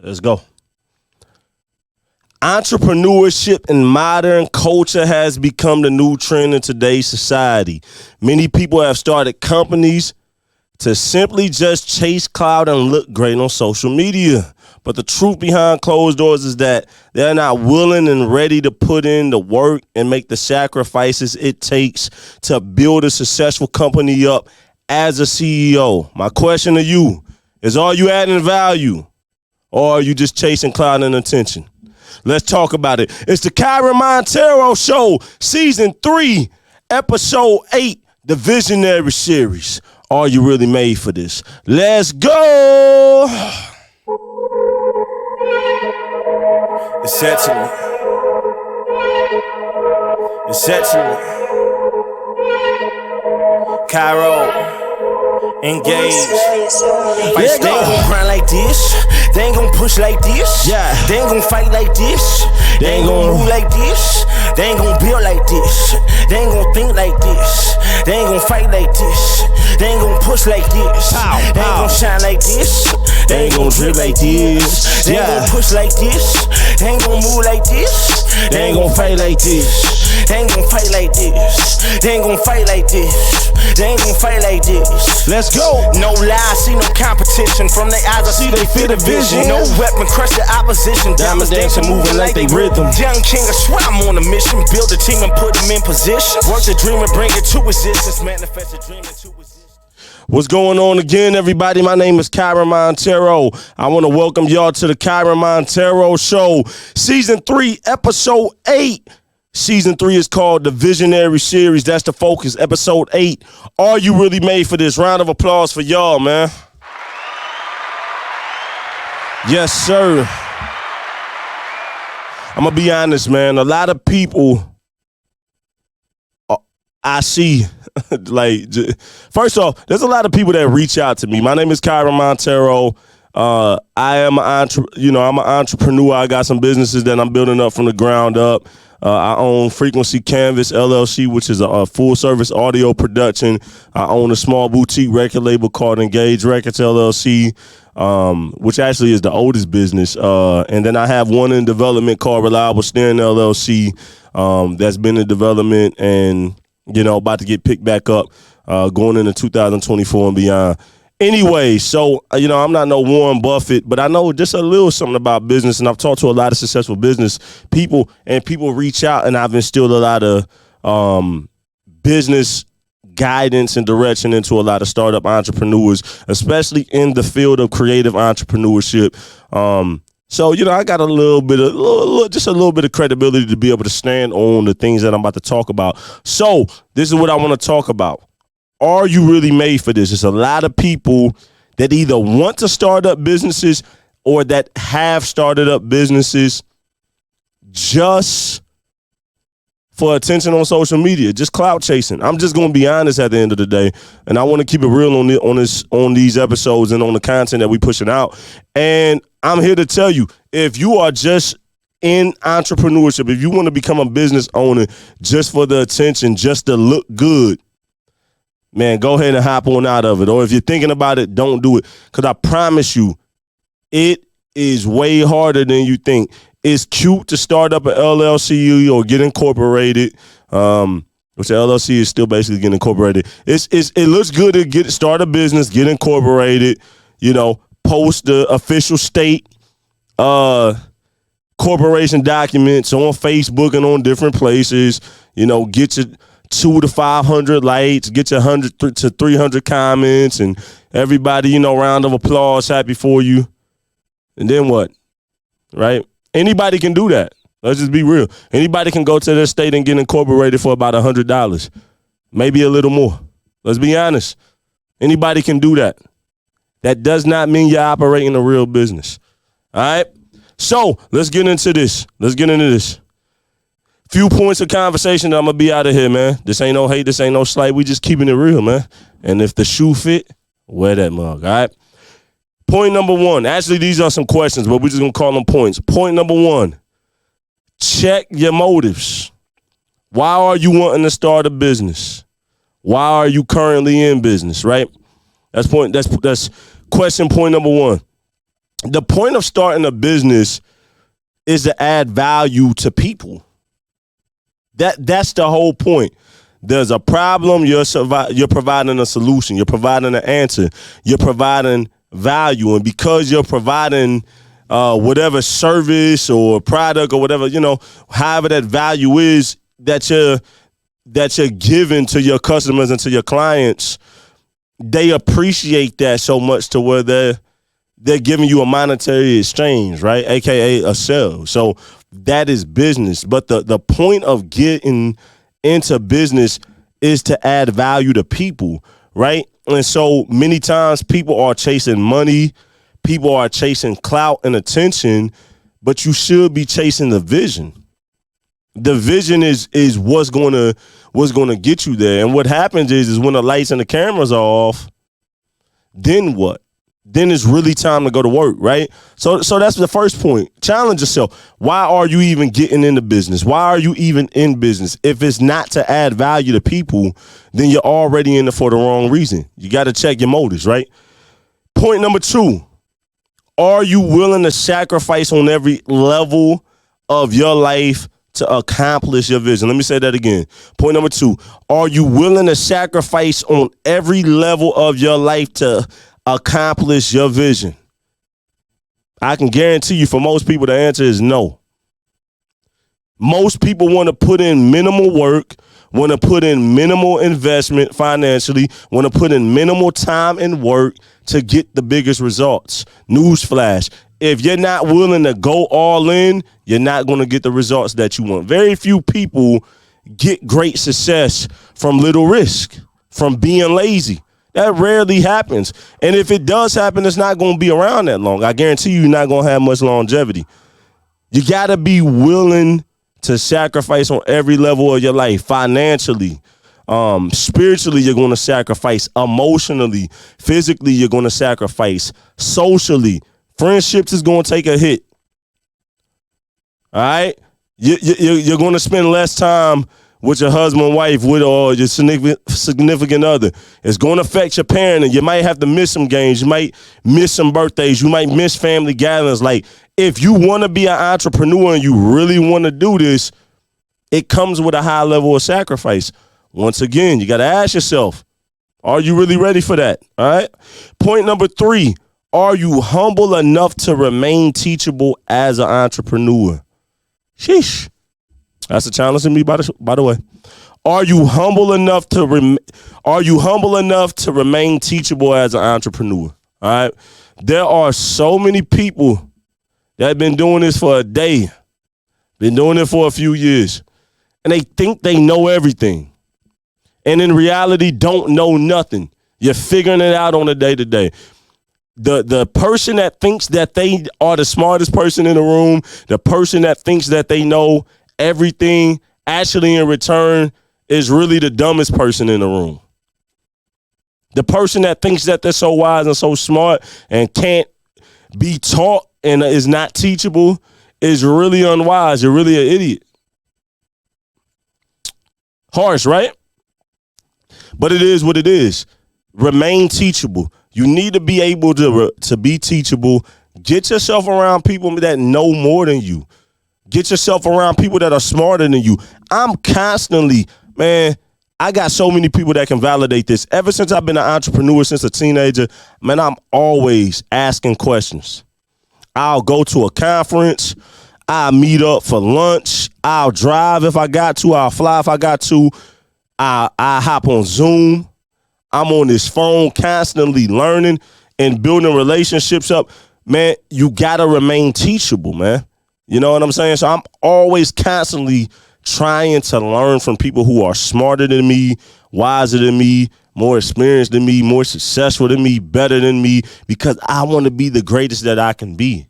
Let's go. Entrepreneurship in modern culture has become the new trend in today's society. Many people have started companies to simply just chase clout and look great on social media. But the truth behind closed doors is that they're not willing and ready to put in the work and make the sacrifices it takes to build a successful company up as a CEO. My question to you is, are you adding value or are you just chasing clout and attention? Let's talk about it. It's the KYREN Monteiro Show, Season 3, Episode 8, the Visionary Series. Are you really made for this? Let's go! It's excellent. It's excellent. Cairo. Engage. They ain't gon' grind like this. They ain't gon' push like this. Yeah. They ain't gon' fight like this. They ain't gon' move like this. They ain't gon' build like this. They ain't gon' think like this. They ain't gon' fight like this. They ain't gon' push like this. They ain't gon' shine like this. They ain't gon' drip like this. They ain't gon' push like this. They ain't gon' move like this. They ain't gon' fight like this. They ain't gon' fight like this. They ain't gon' fight like this. They ain't gon' fight like this. Let's go. No lies, see no competition. From their eyes I see they feel the vision. No weapon, crush the opposition. Diamonds dancing, moving like they rhythm. Young king, I swear I'm on a mission. Build a team and put them in position. Work the dream and bring it to existence. Manifest the dream into existence. What's going on again, everybody? My name is KYREN Monteiro. I want to welcome y'all to the KYREN Monteiro Show, Season 3, Episode 8. Season 3 is called the Visionary Series. That's the focus. Episode 8. Are you really made for this? Round of applause for y'all, man. Yes, sir. I'm going to be honest, man. A lot of people I see, like, first off, there's a lot of people that reach out to me. My name is KYREN Monteiro. I am I'm an entrepreneur. I got some businesses that I'm building up from the ground up. I own Frequency Canvas LLC, which is a full-service audio production. I own a small boutique record label called Engage Records LLC, which actually is the oldest business. And then I have one in development called Reliable Steering LLC, that's been in development and, about to get picked back up going into 2024 and beyond. Anyway, so, I'm not no Warren Buffett, but I know just a little something about business, and I've talked to a lot of successful business people, and people reach out, and I've instilled a lot of business guidance and direction into a lot of startup entrepreneurs, especially in the field of creative entrepreneurship. So, I got a little bit of credibility to be able to stand on the things that I'm about to talk about. So this is what I want to talk about. Are you really made for this? There's a lot of people that either want to start up businesses or that have started up businesses just for attention on social media, just clout chasing. I'm just going to be honest at the end of the day, and I want to keep it real on these episodes and on the content that we pushing out. And I'm here to tell you, if you are just in entrepreneurship, if you want to become a business owner just for the attention, just to look good, man, go ahead and hop on out of it. Or if you're thinking about it, don't do it. Because I promise you, it is way harder than you think. It's cute to start up an LLC or get incorporated, which the LLC is still basically getting incorporated. It looks good to start a business, get incorporated, post the official state corporation documents on Facebook and on different places, get your 200 to 500 likes, get your 100 to 300 comments, and everybody, round of applause, happy for you. And then what? Right? Anybody can do that. Let's just be real. Anybody can go to their state and get incorporated for about $100, maybe a little more. Let's be honest. Anybody can do that. That does not mean you're operating a real business. All right? So let's get into this. Few points of conversation, I'm going to be out of here, man. This ain't no hate. This ain't no slight. We just keeping it real, man. And if the shoe fit, wear that mug, all right? Point number one. Actually, these are some questions, but we're just going to call them points. Point number one, check your motives. Why are you wanting to start a business? Why are you currently in business, right? That's question point number one. The point of starting a business is to add value to people. That's the whole point. There's a problem, you're providing a solution, you're providing an answer, you're providing value, and because you're providing whatever service or product or whatever, however that value is that you're giving to your customers and to your clients, they appreciate that so much to where they're giving you a monetary exchange, right? AKA a sale. So that is business. But the point of getting into business is to add value to people, right? And so many times people are chasing money, people are chasing clout and attention, but you should be chasing the vision. The vision is what's gonna get you there. And what happens is when the lights and the cameras are off, then what? Then it's really time to go to work, right? So that's the first point. Challenge yourself. Why are you even getting into business? Why are you even in business? If it's not to add value to people, then you're already in it for the wrong reason. You got to check your motives, right? Point number 2, are you willing to sacrifice on every level of your life to accomplish your vision? Let me say that again. Point number 2, are you willing to sacrifice on every level of your life to accomplish your vision? I can guarantee you for most people the answer is no. Most people want to put in minimal work, want to put in minimal investment financially, want to put in minimal time and work to get the biggest results. Newsflash, if you're not willing to go all in, you're not going to get the results that you want. Very few people get great success from little risk, from being lazy. That rarely happens. And if it does happen, it's not going to be around that long. I guarantee you, you're not going to have much longevity. You got to be willing to sacrifice on every level of your life. Financially, spiritually, you're going to sacrifice. Emotionally, physically, you're going to sacrifice. Socially, friendships is going to take a hit. All right? You're going to spend less time with your husband, wife, with or your significant other. It's going to affect your parenting. You might have to miss some games. You might miss some birthdays. You might miss family gatherings. Like, if you want to be an entrepreneur and you really want to do this, it comes with a high level of sacrifice. Once again, you got to ask yourself, are you really ready for that? All right. Point number 3, are you humble enough to remain teachable as an entrepreneur? Sheesh. That's a challenge to me, by the way. Are you humble enough to remain teachable as an entrepreneur? All right. There are so many people that have been doing this for a day, been doing it for a few years, and they think they know everything. And in reality, don't know nothing. You're figuring it out on a day-to-day. The person that thinks that they are the smartest person in the room, the person that thinks that they know everything, actually in return is really the dumbest person in the room. The person that thinks that they're so wise and so smart and can't be taught and is not teachable is really unwise. You're really an idiot. Harsh, right? But it is what it is. Remain teachable. You need to be able to be teachable. Get yourself around people that know more than you. Get yourself around people that are smarter than you. I'm constantly, man, I got so many people that can validate this. Ever since I've been an entrepreneur, since a teenager, man, I'm always asking questions. I'll go to a conference. I'll meet up for lunch. I'll drive if I got to. I'll fly if I got to. I'll hop on Zoom. I'm on this phone constantly learning and building relationships up. Man, you got to remain teachable, man. You know what I'm saying? So I'm always constantly trying to learn from people who are smarter than me, wiser than me, more experienced than me, more successful than me, better than me, because I want to be the greatest that I can be.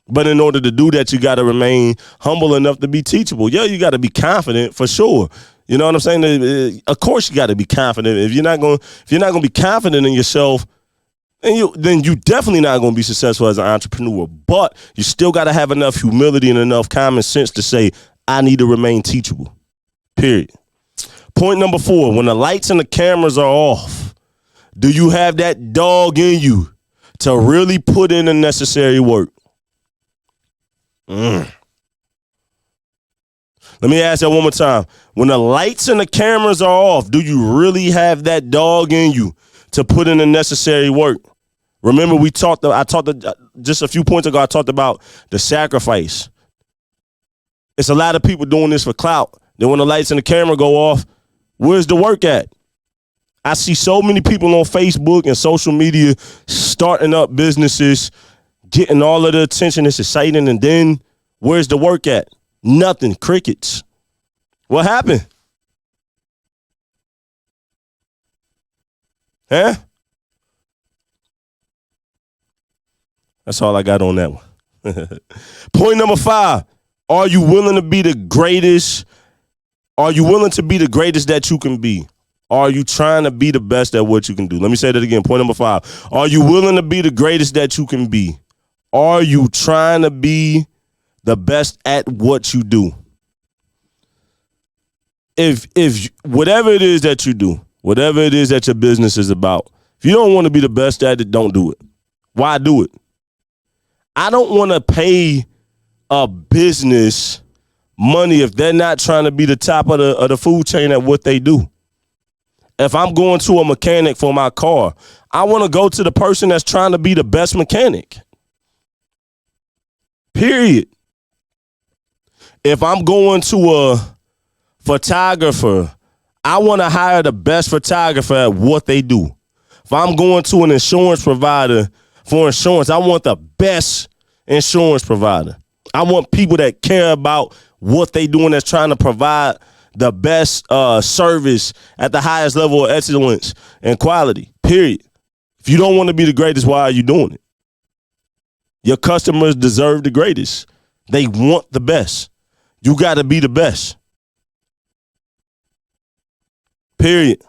But in order to do that, you got to remain humble enough to be teachable. Yeah, you got to be confident for sure. You know what I'm saying? Of course, you got to be confident. If you're not going to be confident in yourself, then you definitely not going to be successful as an entrepreneur. But you still got to have enough humility and enough common sense to say, I need to remain teachable. Period. Point number 4, when the lights and the cameras are off, do you have that dog in you to really put in the necessary work. Let me ask that one more time. When the lights and the cameras are off, do you really have that dog in you to put in the necessary work? Remember, just a few points ago, I talked about the sacrifice. It's a lot of people doing this for clout. Then when the lights and the camera go off, where's the work at? I see so many people on Facebook and social media starting up businesses, getting all of the attention. It's exciting. And then where's the work at? Nothing. Crickets. What happened? Huh? That's all I got on that one. Point number 5. Are you willing to be the greatest? Are you willing to be the greatest that you can be? Are you trying to be the best at what you can do? Let me say that again. Point number 5. Are you willing to be the greatest that you can be? Are you trying to be the best at what you do? If whatever it is that you do, whatever it is that your business is about, if you don't want to be the best at it, don't do it. Why do it? I don't want to pay a business money if they're not trying to be the top of the food chain at what they do. If I'm going to a mechanic for my car, I want to go to the person that's trying to be the best mechanic. Period. If I'm going to a photographer, I want to hire the best photographer at what they do. If I'm going to an insurance provider for insurance, I want the best insurance provider. I want people that care about what they doing, that's trying to provide the best service at the highest level of excellence and quality, period. If you don't want to be the greatest, why are you doing it? Your customers deserve the greatest. They want the best. You got to be the best. Period.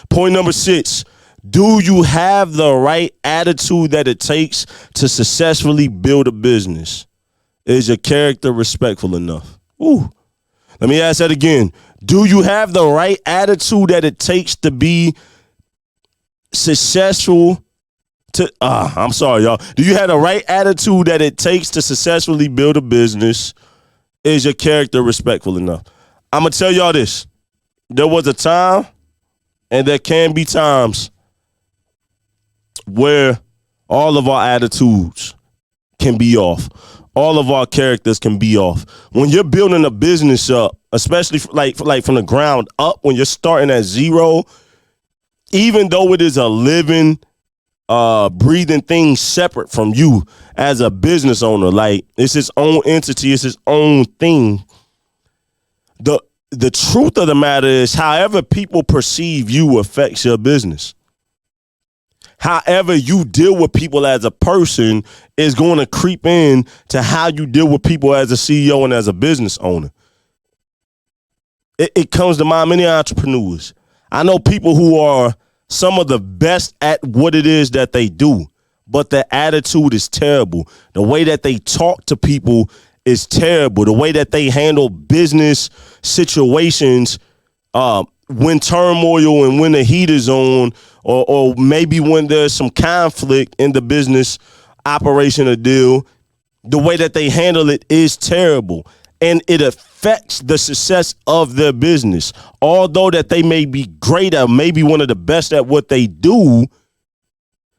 Point number 6. Do you have the right attitude that it takes to successfully build a business? Is your character respectful enough? Ooh. Let me ask that again. Do you have the right attitude that it takes to be successful? I'm sorry, y'all. Do you have the right attitude that it takes to successfully build a business? Is your character respectful enough? I'm going to tell y'all this. There was a time, and there can be times, where all of our attitudes can be off. All of our characters can be off. When you're building a business up, especially like from the ground up, when you're starting at zero, even though it is a living, breathing thing separate from you as a business owner, like it's its own entity, it's its own thing. The truth of the matter is, however people perceive you affects your business. However you deal with people as a person is going to creep in to how you deal with people as a CEO and as a business owner. It comes to mind many entrepreneurs. I know people who are some of the best at what it is that they do, but their attitude is terrible. The way that they talk to people is terrible. The way that they handle business situations, when turmoil and when the heat is on, or maybe when there's some conflict in the business operation or deal, the way that they handle it is terrible. And it affects the success of their business. Although that they may be great at, maybe one of the best at what they do,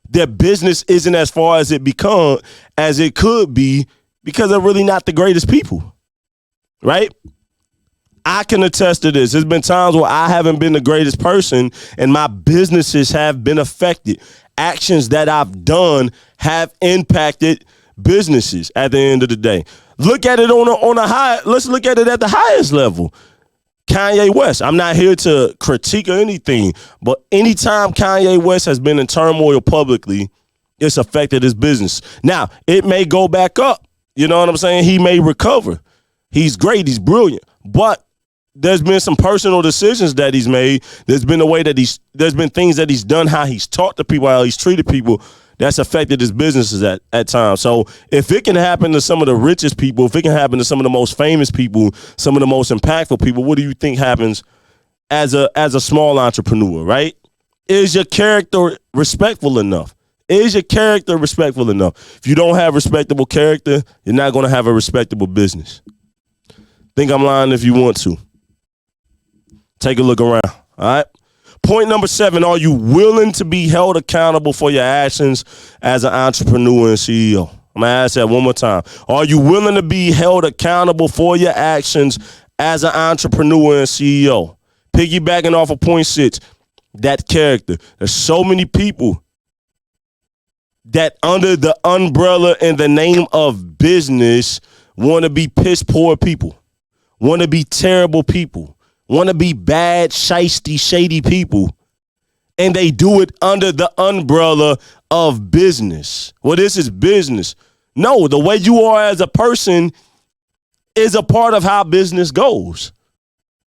their business isn't as far as it could be, because they're really not the greatest people, right? I can attest to this. There's been times where I haven't been the greatest person and my businesses have been affected. Actions that I've done have impacted businesses at the end of the day. Look at it on a high. Let's look at it at the highest level. Kanye West. I'm not here to critique or anything, but anytime Kanye West has been in turmoil publicly, it's affected his business. Now, it may go back up. You know what I'm saying? He may recover. He's great. He's brilliant. But there's been some personal decisions that he's made. There's been a way that there's been things that he's done, how he's talked to people, how he's treated people, that's affected his businesses at times. So if it can happen to some of the richest people, if it can happen to some of the most famous people, some of the most impactful people, what do you think happens as a small entrepreneur, right? Is your character respectful enough? Is your character respectful enough? If you don't have respectable character, you're not going to have a respectable business. Think I'm lying if you want to. Take a look around, all right? Point number 7, are you willing to be held accountable for your actions as an entrepreneur and CEO? I'm going to ask that one more time. Are you willing to be held accountable for your actions as an entrepreneur and CEO? Piggybacking off of point 6, that character. There's so many people that under the umbrella and the name of business want to be piss poor people, want to be terrible people, want to be bad, shiesty, shady people, and they do it under the umbrella of business. Well, this is business. No, the way you are as a person is a part of how business goes.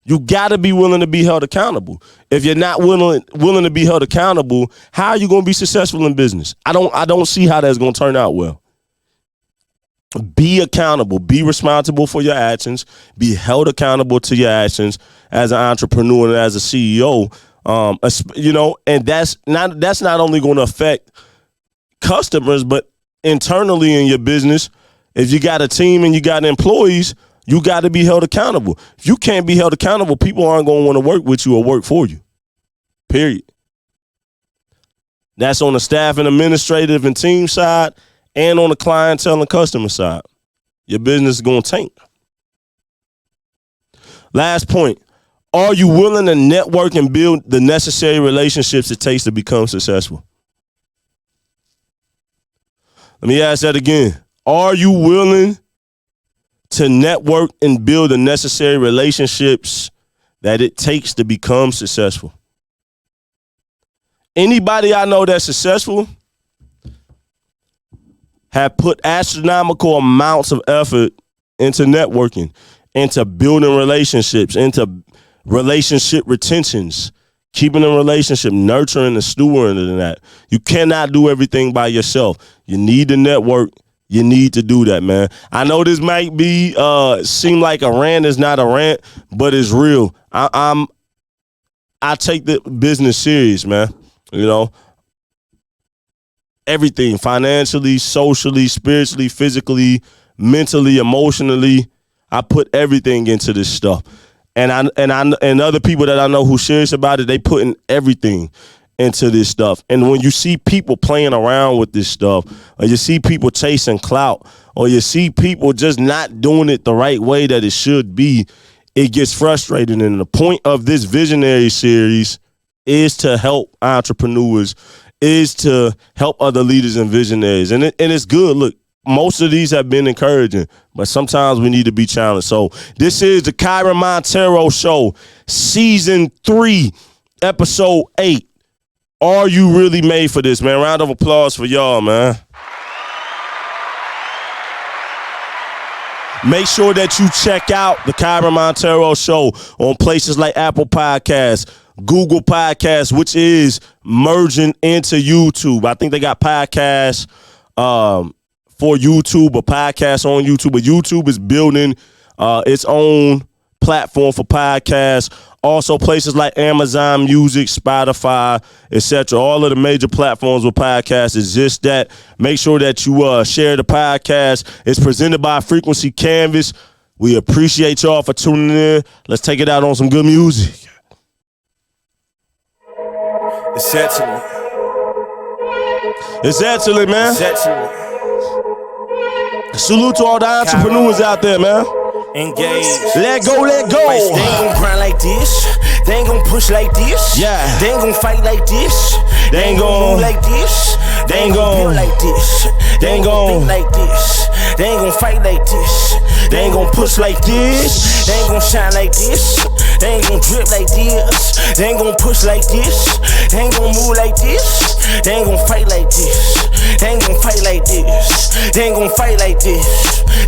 You got to be willing to be held accountable. If you're not willing to be held accountable, how are you going to be successful in business? I don't see how that's going to turn out well. Be accountable. Be responsible for your actions. Be held accountable to your actions as an entrepreneur and as a CEO. And that's not only going to affect customers, but internally in your business. If you got a team and you got employees, you got to be held accountable. If you can't be held accountable, people aren't going to want to work with you or work for you. Period. That's on the staff and administrative and team side and on the clientele and customer side. Your business is going to tank. Last point. Are you willing to network and build the necessary relationships it takes to become successful? Let me ask that again. Are you willing to network and build the necessary relationships that it takes to become successful? Anybody I know that's successful have put astronomical amounts of effort into networking, into building relationships, into relationship retentions, keeping a relationship, nurturing and stewarding and that. You cannot do everything by yourself. You need to network. You need to do that, man. I know this might be seem like a rant. It's not a rant, but it's real. I take the business serious, man. You know, everything, financially, socially, spiritually, physically, mentally, emotionally. I put everything into this stuff, and other people that I know who serious about it, they putting everything into this stuff. And when you see people playing around with this stuff, or you see people chasing clout, or you see people just not doing it the right way that it should be, it gets frustrating. And the point of this visionary series is to help entrepreneurs, is to help other leaders and visionaries. And it's good. Look, most of these have been encouraging, but sometimes we need to be challenged. So this is the KYREN Monteiro Show, Season 3, Episode 8. Are you really made for this, man? Round of applause for y'all, man. Make sure that you check out the KYREN Monteiro Show on places like Apple Podcasts, Google Podcasts, which is merging into YouTube. I think they got podcasts for YouTube, or podcasts on YouTube. But YouTube is building its own platform for podcasts. Also, places like Amazon Music, Spotify, etc. All of the major platforms with podcasts exist. That make sure that you share the podcast. It's presented by Frequency Canvas. We appreciate y'all for tuning in. Let's take it out on some good music. It's excellent. It's excellent, man. It's excellent. Salute to all the entrepreneurs out there, man. Engage. Let go, let go. They ain't gon' grind like this. They ain't gon' push like this. Yeah. They ain't gon' fight like this. They ain't gon' move like this. They ain't gon' build like this. They ain't gon' think like this. They ain't gon' fight like this. They ain't gon' push like this. They ain't gon' shine like this. They ain't gon' drip like this. They ain't gon' push like this. They ain't gon' move like this. They ain't gon' fight like this. They ain't gon' fight like this. They ain't gon' fight like this.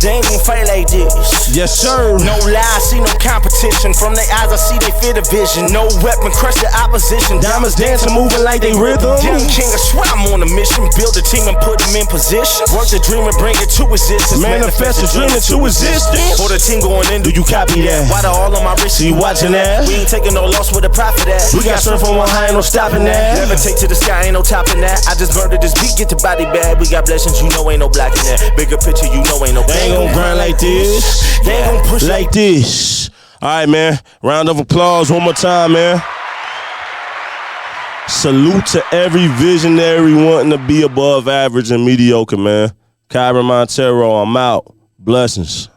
They ain't gon' fight like this. Yes, sir. No lie, I see no competition. From their eyes, I see they fear the vision. No weapon, crush the opposition. Diamonds dancing, moving like they rhythm. Young king, I swear I'm on a mission. Build a team and put them in position. Work the dream and bring it to existence. Manifest the dream into existence. For the team going in, Do you copy that? why the all on my wrist? You watching that? We ain't taking no loss with the profit at. We got surf on one high, ain't no stopping that. Never take to the sky, ain't no topping that. I just murdered this beat, get the body bad. We got blessings, you know ain't no blocking that. Bigger picture, you know ain't no. They ain't gon' grind like this. They ain't gon' push like this. All right, man. Round of applause one more time, man. Salute to every visionary wanting to be above average and mediocre, man. KYREN Monteiro, I'm out. Blessings.